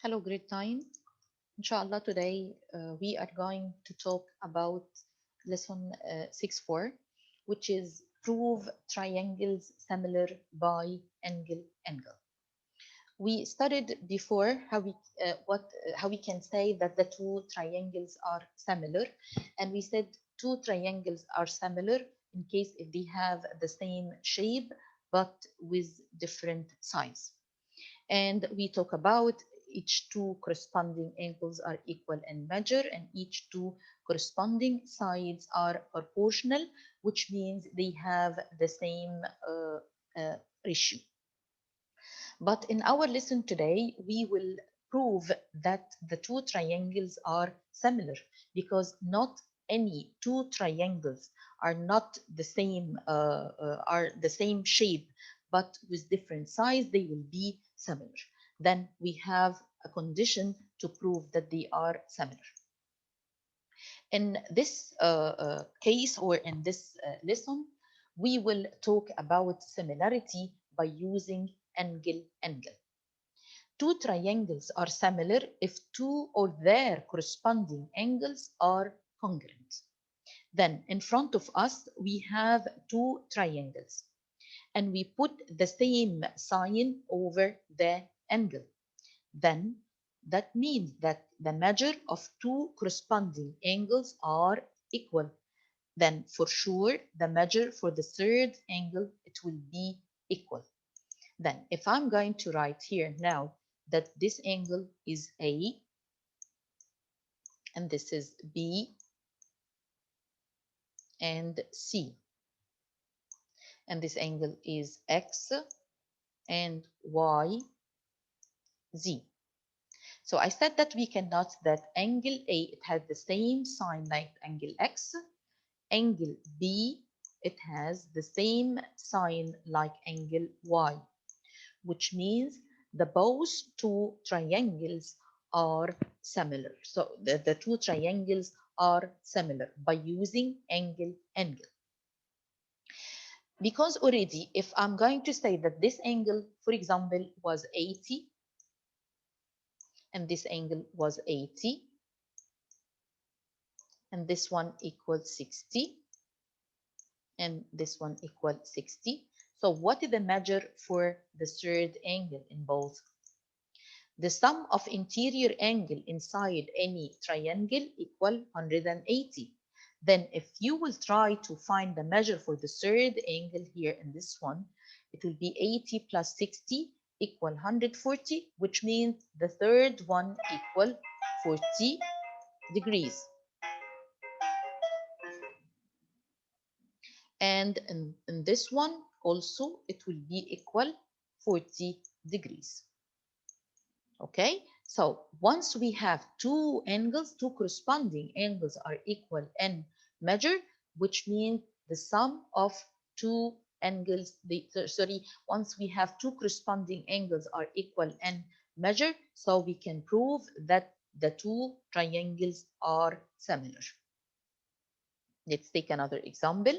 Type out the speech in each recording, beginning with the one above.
Hello, grade 9. Inshallah, today we are going to talk about lesson 6.4, which is prove triangles similar by angle. We studied before how we can say that the two triangles are similar, and we said two triangles are similar in case if they have the same shape but with different size. And we talk about each two corresponding angles are equal in measure, and each two corresponding sides are proportional, which means they have the same ratio. But in our lesson today, we will prove that the two triangles are similar, because not any two triangles are not the same are the same shape, but with different size they will be similar. Then we have a condition to prove that they are similar. In this case, or in this lesson, we will talk about similarity by using angle. Two triangles are similar if two or their corresponding angles are congruent. Then in front of us, we have two triangles, and we put the same sign over the angle. Then that means that the measure of two corresponding angles are equal. Then for sure, the measure for the third angle, it will be equal. Then if I'm going to write here now that this angle is A, and this is B and C, and this angle is X and Y, Z. So I said that we can note that angle A, it has the same sign like angle X. Angle B, it has the same sign like angle Y, which means the both two triangles are similar. So the two triangles are similar by using angle. Because already, if I'm going to say that this angle, for example, was 80, and this angle was 80, and this one equals 60, and this one equals 60. So what is the measure for the third angle in both? The sum of interior angle inside any triangle equal 180. Then if you will try to find the measure for the third angle here in this one, it will be 80 plus 60 equal 140, which means the third one equal 40 degrees. And in this one also, it will be equal 40 degrees. Okay, so once we have two angles, two corresponding angles are equal in measure, which means the sum of two angles, once we have two corresponding angles are equal in measure, so we can prove that the two triangles are similar. Let's take another example.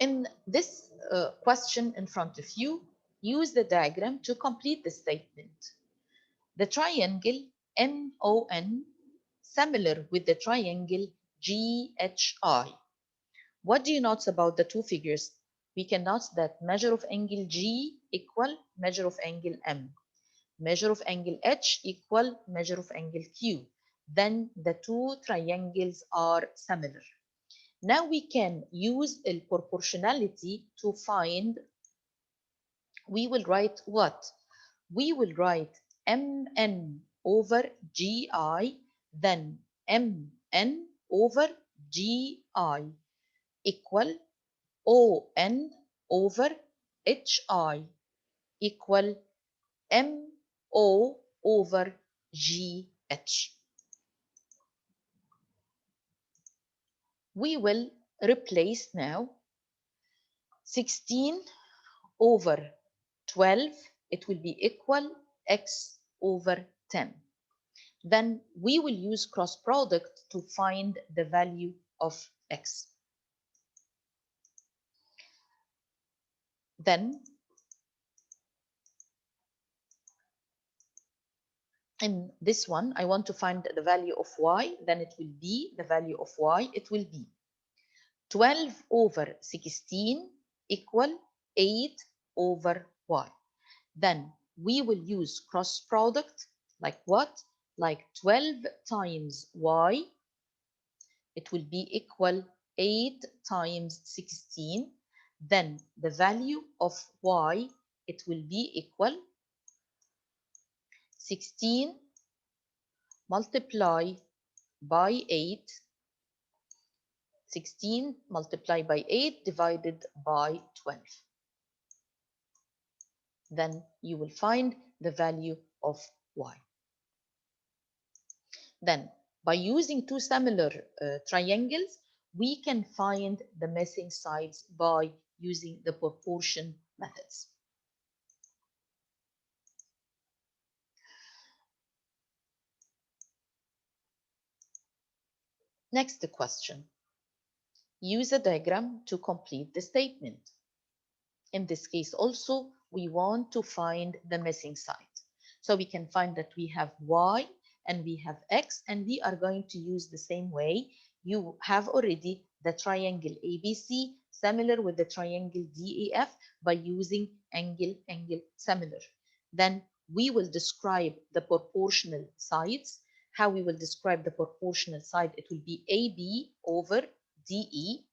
In this question in front of you, use the diagram to complete the statement. The triangle MON similar with the triangle GHI. What do you note about the two figures? We can note that measure of angle G equal measure of angle M. Measure of angle H equal measure of angle Q. Then the two triangles are similar. Now we can use the proportionality to find, we will write what? We will write MN over GI, then MN over GI equal ON over HI equal MO over GH. We will replace now 16 over 12, it will be equal x over 10. Then we will use cross product to find the value of x. Then in this one, I want to find the value of y, then it will be the value of y, it will be 12 over 16 equal 8 over y. Then we will use cross product like what? Like 12 times y, it will be equal 8 times 16. Then the value of y, it will be equal 16 multiply by 8, 16 multiplied by 8 divided by 12. Then you will find the value of y. Then by using two similar triangles, we can find the missing sides by using the proportion methods. Next question. Use a diagram to complete the statement. In this case also, we want to find the missing side. So we can find that we have y and we have x, and we are going to use the same way. You have already the triangle ABC similar with the triangle DEF by using angle similar. Then we will describe the proportional sides. How we will describe the proportional side? It will be AB over DE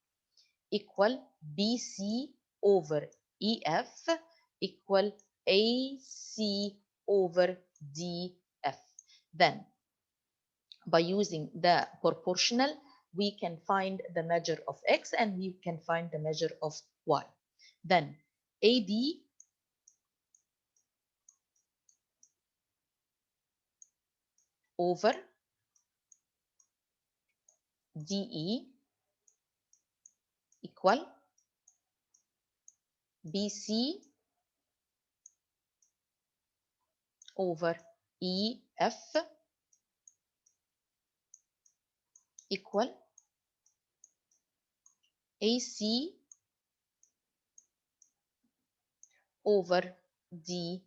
equal BC over EF equal AC over DF. Then by using the proportional, we can find the measure of x and we can find the measure of y. Then AB over DE equal BC over EF equal AC over DF.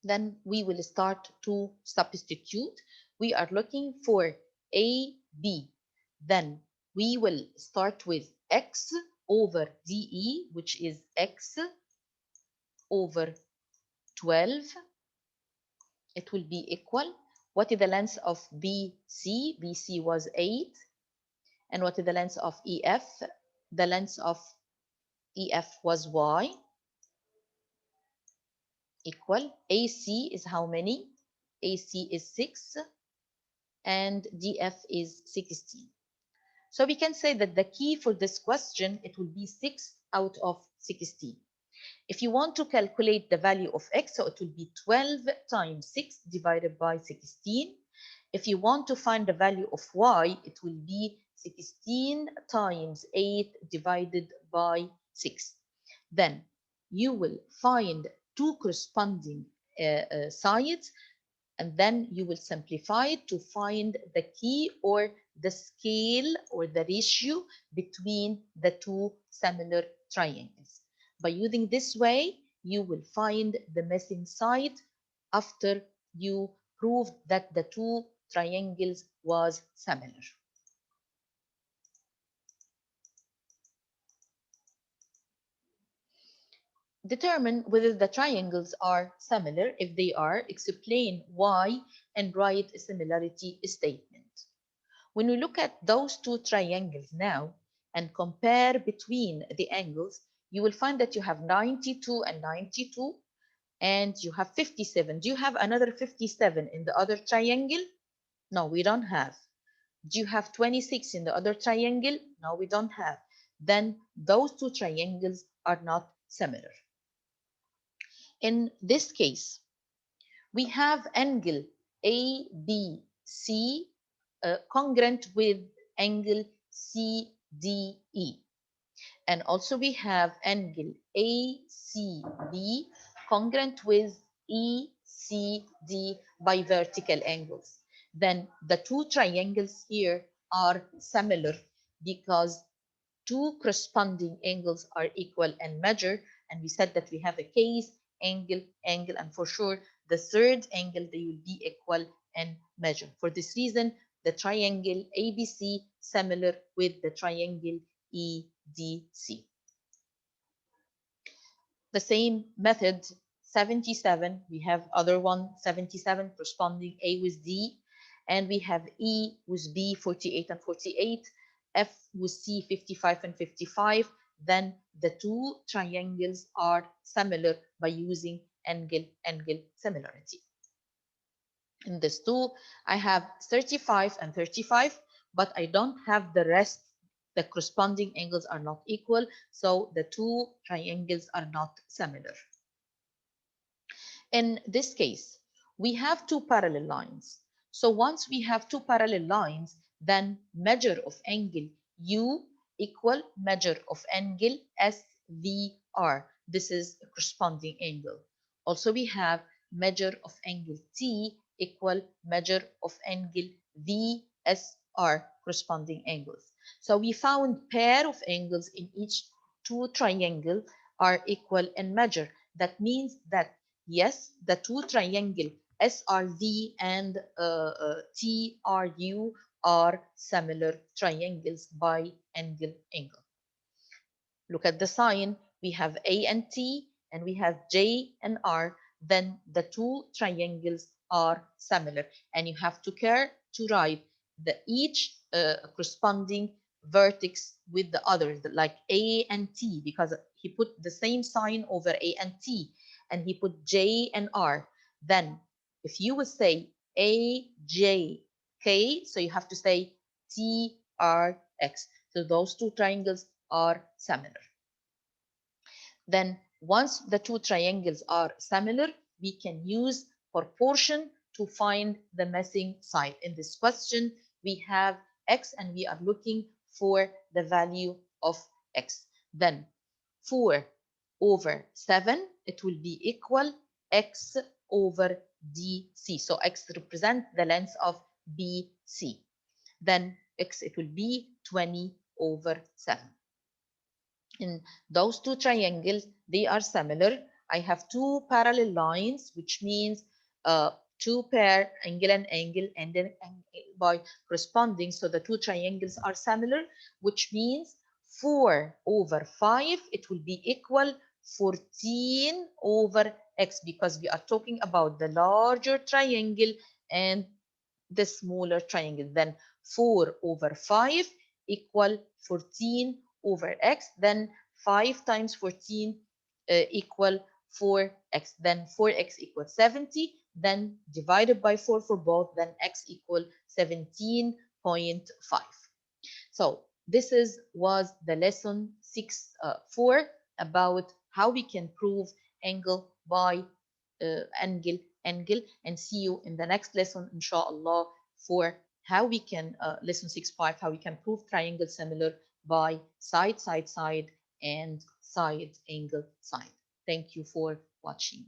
Then we will start to substitute. We are looking for AB. Then we will start with x over DE, which is x over 12. It will be equal. What is the length of BC? BC was 8. And what is the length of EF? The length of EF was y. Equal. AC is how many? AC is 6. And DF is 16. So we can say that the key for this question, it will be 6 out of 16. If you want to calculate the value of x, so it will be 12 times 6 divided by 16. If you want to find the value of y, it will be 16 times 8 divided by 6. Then you will find two corresponding sides, and then you will simplify it to find the key or the scale or the ratio between the two similar triangles. By using this way, you will find the missing side after you proved that the two triangles was similar. Determine whether the triangles are similar. If they are, explain why and write a similarity statement. When we look at those two triangles now and compare between the angles, you will find that you have 92 and 92 and you have 57. Do you have another 57 in the other triangle? No, we don't have. Do you have 26 in the other triangle? No, we don't have. Then those two triangles are not similar. In this case, we have angle ABC congruent with angle CDE. And also we have angle ACB congruent with EC. ABCD by vertical angles. Then the two triangles here are similar because two corresponding angles are equal in measure, and we said that we have a case, angle, angle, and for sure the third angle they will be equal in measure. For this reason, the triangle ABC similar with the triangle EDC. The same method, 77, we have other one, 77 corresponding A with D, and we have E with B, 48 and 48, F with C, 55 and 55. Then the two triangles are similar by using angle similarity. In this two, I have 35 and 35, but I don't have the rest. The corresponding angles are not equal, so the two triangles are not similar. In this case, we have two parallel lines. So once we have two parallel lines, then measure of angle U equal measure of angle SVR. This is a corresponding angle. Also, we have measure of angle T equal measure of angle VSR, corresponding angles. So we found pair of angles in each two triangle are equal in measure. That means that yes, the two triangle SRV and TRU are similar triangles by angle. Look at the sign. We have A and T, and we have J and R. Then the two triangles are similar, and you have to care to write the each corresponding vertex with the others, like A and T, because he put the same sign over A and T, and he put J and R. Then if you would say A, J, K, so you have to say T, R, X. So those two triangles are similar. Then once the two triangles are similar, we can use proportion to find the missing side. In this question, we have X and we are looking for the value of X. Then 4 over 7, it will be equal X over DC. So X represents the length of BC. Then X, it will be 20 over 7. In those two triangles, they are similar. I have two parallel lines, which means two pair angle and then angle by corresponding. So the two triangles are similar, which means 4 over 5, it will be equal 14 over X, because we are talking about the larger triangle and the smaller triangle. Then 4 over 5 equal 14 over X. Then 5 times 14 equal 4X. Then 4X equals 70. Then divided by 4 for both, then X equal 17.5. So this was the lesson 6.4 about how we can prove angle by angle, and see you in the next lesson, inshallah, for how we can, lesson 6.5, how we can prove triangle similar by side, and side, angle, side. Thank you for watching.